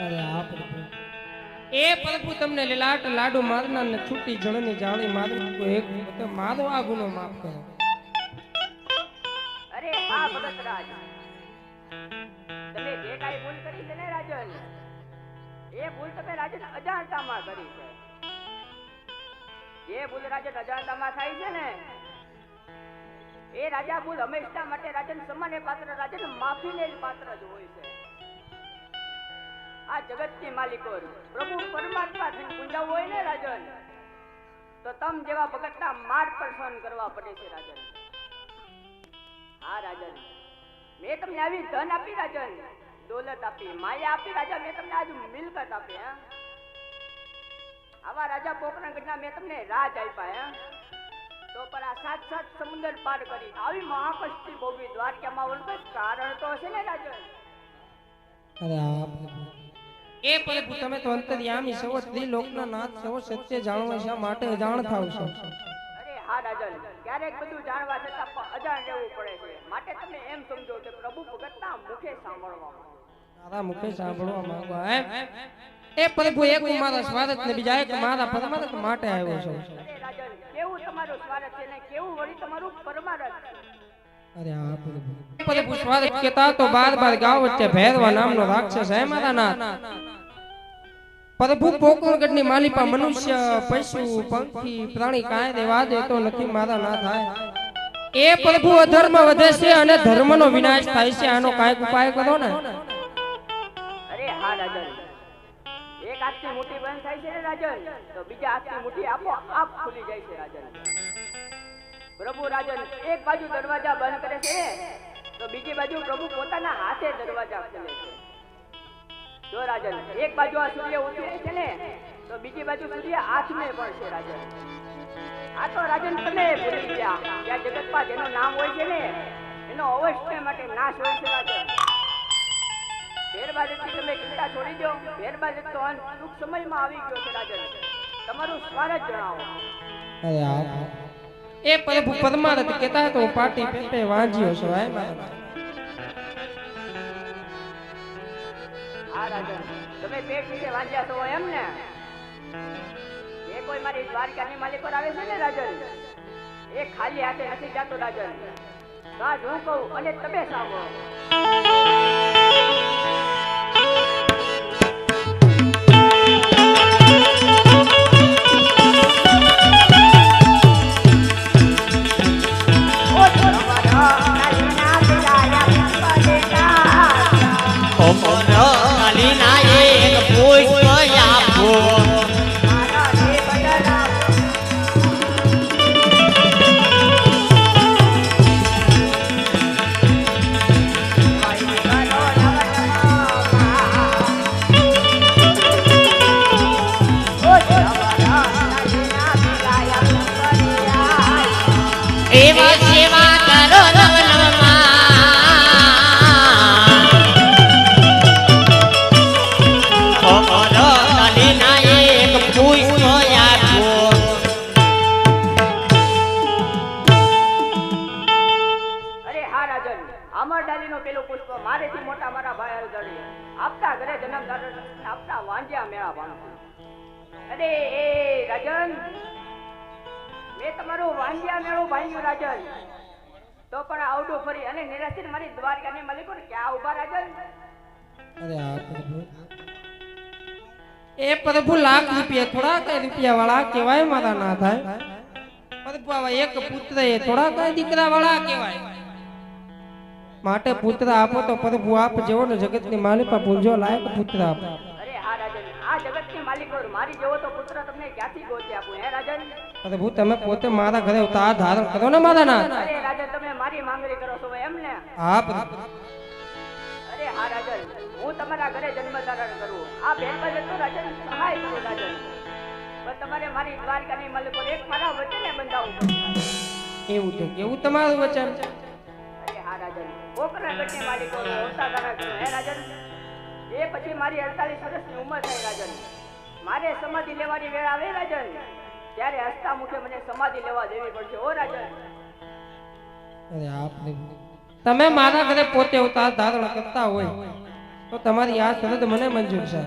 અરે આ પ્રભુ એ પ્રભુ તમને લીલાટ લાડુ મારનાર ને છૂટી જળની જાળી મારનાર તો એક વખત મારો આ ગુનો માફ કરો. અરે હા ભગત રાજ, તમે જે કાઈ ભૂલ કરી છે ને રાજન, એ ભૂલ તમે રાજન અજાણતામાં કરી છે. જે ભૂલ રાજન અજાણતામાં થાય છે ને, એ રાજા ભૂલ હંમેશા માટે રાજન સમાને પાત્ર રાજન માફીને પાત્ર જ હોય છે. આ જગતની માલિકો પ્રભુ પરમાત્મા થઈને પૂંજાવું હોય ને રાજન, તો તમ જેવા ભગતના માર પર સહન કરવા પડે છે રાજન. હા રાજન, મેં તમને આવી ધન આપી રાજન, દોલત આપી, માયા આપી રાજા, મેં તમને આજ મિલકત આપી. હા, આવા રાજા પોકરણગઢના મેં તમને રાજ આપ્યા. તો પર આ સાત સાત સમુદ્ર પાર કરી આવી મહાકષ્ટી ભોગવી દ્વારકામાં વળતો કારણ તો હશે ને રાજન. અરે આ પ્રભુ એ પ્રભુ તમે તો અંતર્યામી છો, ત્રિલોકના નાથ છો, સત્ય જાણવા શા માટે અજાણ થાવ છો? અરે હા રાજન, ક્યારેક બધું જાણવા છતાં અજાણ રહેવું પડે છે. માટે તમે એમ સમજો કે પ્રભુ ભગતના મુખે સાંભળવા મારા મુખે સાંભળવા માંગો. એ પ્રભુ એક હું મારા સ્વાર્થ ને બીજા એક મારા પરમાર્થ માટે આવ્યો છું. અરે રાજન, કેવું તમારું સ્વાર્થ છે ને કેવું વળી તમારું પરમાર્થ છે. અરે આ પ્રભુ સ્વાર્થ કેતા તો બાર બાર ગાવ વચ્ચે ભૈરવા નામનો રાક્ષસ હે મારા નાથ. પ્રભુ પોકરણગઢની માલિપા મનુષ્ય પશુ પંખી પ્રાણી કાંઈ દેવા દે તો નથી મારા ના થાય. એ પ્રભુ અધર્મ વધે છે અને ધર્મનો વિનાશ થાય છે. આનો કાંઈક ઉપાય કરો ને. અરે હા રાજન, એક હાથની મુઠ્ઠી બંધ થાય છે ને રાજન, તો બીજા હાથની મુઠ્ઠી આપોઆપ ખુલી જાય છે રાજન. પ્રભુ રાજન એક બાજુ દરવાજા બંધ કરે છે તો બીજી બાજુ પ્રભુ પોતાના હાથે દરવાજા ખોલે છે. જો રાજન એક બાજુ આ સૂર્ય ઉઠે છે ને, તો બીજી બાજુ સૂર્ય આથમે પણ છે રાજન. આ તો રાજન તમે ભૂલી ગયા કે આ જગતમાં જેનું નામ હોય છે ને, એનો અવશ્ય માટે નાશ હોય છે રાજન. ભેરબાજથી તમે ચિંતા છોડી દો, ભેરબાજ તો અંત ટૂંક સમયમાં આવી ગયો છે રાજન. તમારું સ્વાર્થ જણાવો. અરે આ એ પ્રભુ પરમાર્થ કેતા તો પાટી પેટે વાંજ્યો છો. હે મારા હા રાજન, તમે પેટ વિશે વાંચ્યા છો એમ ને? એ કોઈ મારી દ્વારકાની માલિક પર આવે છે ને રાજન, એ ખાલી હાથે નથી જાતો રાજન. કાજ હું કહું અને તમે સાંભળો. અરે એ રાજન, મેં તમારું વાંજ્યા મેળું ભાંગ્યું રાજન, તો પણ આવડું ફરી અને નિરાશિત મારી દ્વારકાની માલિકો ક્યાં ઉભા રાજન? અરે આ પ્રભુ એ પ્રભુ લાખ રૂપિયા થોડા કઈ રૂપિયા વાળા કહેવાય મારા ના થાય. પ્રભુ આવા એક પુત્ર એ થોડા કઈ દીકરા વાળા કહેવાય. માટે પુત્ર આપો તો પ્રભુ આપ જેવો ને જગતની માલિકા પૂંજો લાયક પુત્ર આપો. અરે હા રાજન, આ જગતની માલિકો મારી જેવો તો પુત્ર તમને ક્યાંથી ગોતી આપું હે રાજન? પ્રભુ તમે પોતે મારા ઘરે અવતાર ધારણ કરો ને મારા નાથ. અરે રાજન, તમે મારી માંગણી કરો છો એમ ને? હા પ્રભુ. અરે હા રાજન, હું તમારા ઘરે જન્મ ધારણ કરું, આ ભેરબાજ તો રાજન સહાય કરું રાજન. પણ તમારે મારી દ્વારકાની માલિકો એક મારા વચને બંધાવવું પડશે. એવું તો કેવું તમારું વચન? અરે હા રાજન, પોકરણગઢની માલિકો અવતાર ધારણ કરું હે રાજન. એ પછી મારી 48 વર્ષની ઉંમર થઈ રાજન. મારે સમાધિ લેવાની વેળ આવે રાજન, ત્યારે હસતા મુખે મને સમાધિ લેવા દેવી પડશે ઓ રાજન. અરે આપ તમે મારા ઘરે પોતે અવતાર ધારણ કરતા હોય તો તો તમારી આ શરત મને મંજૂર છે.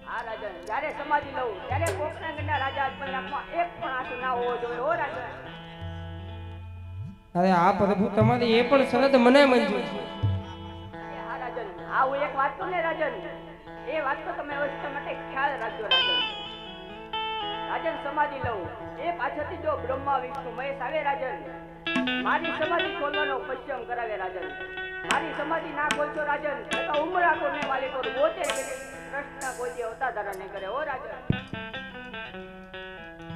હા રાજન, જ્યારે સમાધિ લઉં ત્યારે કોકના ગંડા રાજા પણ આંખમાં એક પણ આંસુ ના હોવો જોઈએ હો રાજન. અરે આ પ્રભુ તમારી એ પણ શરત મને મંજૂર છે. અરે હા રાજન, આ હું એક વાત કહું ને રાજન, એ વાત તો તમે અવશ્ય માટે ખ્યાલ રાખજો રાજન. રાજન સમાધિ લઉં એ પાછળથી જો બ્રહ્મા વિષ્ણુ મહેશ આવે રાજન, મારી સમાધિ ખોલવાનો પશ્ચિમ કરાવે રાજન. મારી સમાધિ ના ખોલશો રાજન તો ઉમરા કોને માલિકો બોતે કૃષ્ણ કોઈ દી અવતાર ધારણ નહીં કરે હો રાજન.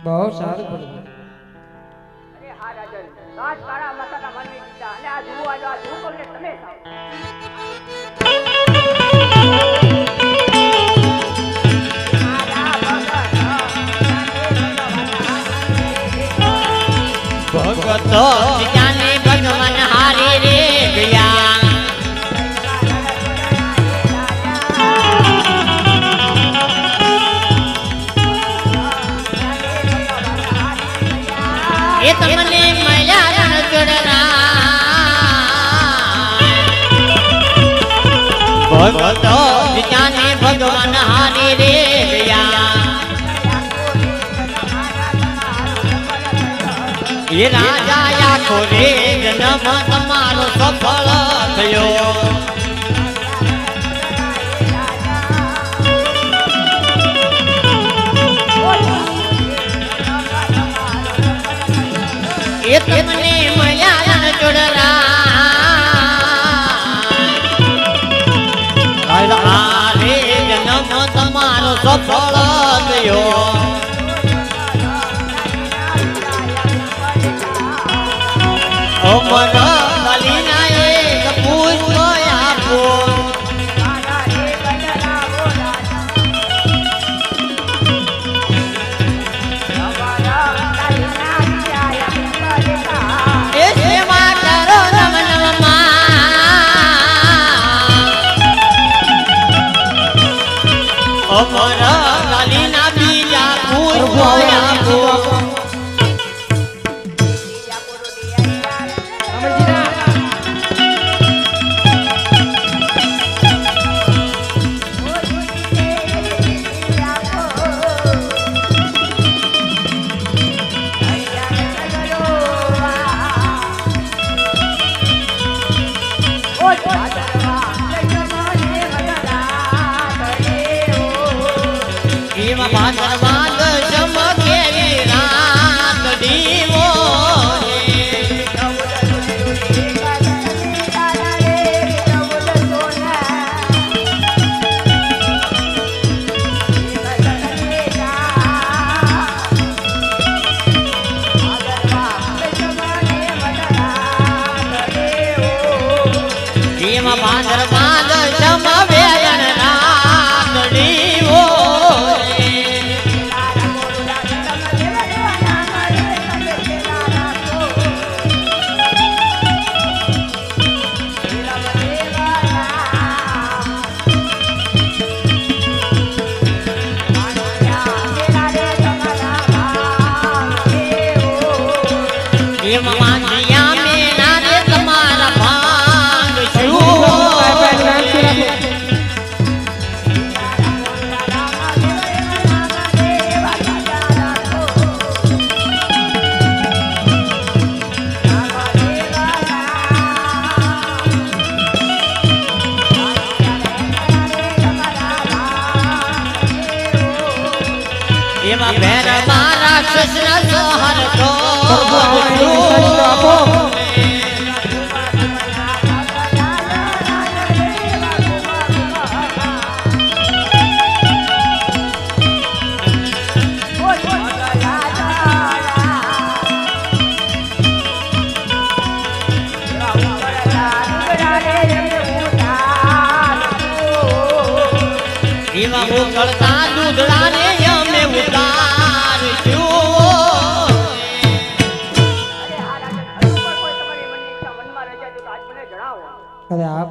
બહુ સારું પ્રભુ. અરે હા રાજન, આજ તારા માતાના માનવી દીધા અને આ જુઓ આ હુકમને તમે થાવ. ભગતો જાને ભગવાન હારી રે ગયા એ તમને મળ્યા રણ જોડના ભગતો જાને ભગવાન હારી રે ગયા એ રાજા આખો રે જન્મ તમારો સફળ થયો એ તમને મળ્યા રણ જોડરા રે જન્મ તમારો સફળ થયો અમર કલીના એક પુષ્પ આપો એ સેવા કરો નમ અમર કલીના બીજા પુષ્પ આપો ભાદરવાદ ચમકે રાત દીવો એમાં ભાદરવાદ ચમકે રાત દીવો એમાં ભેર મારા કૃષ્ણ સોહર તો એમાં ઉકળતા દૂધડા ને અમે ઉતારશું. અરે હા રાજન, હજુ પણ કોઈ તમારી મનની ઈચ્છા મનમાં રહી જાય તો આજ મને જણાવો. અરે આ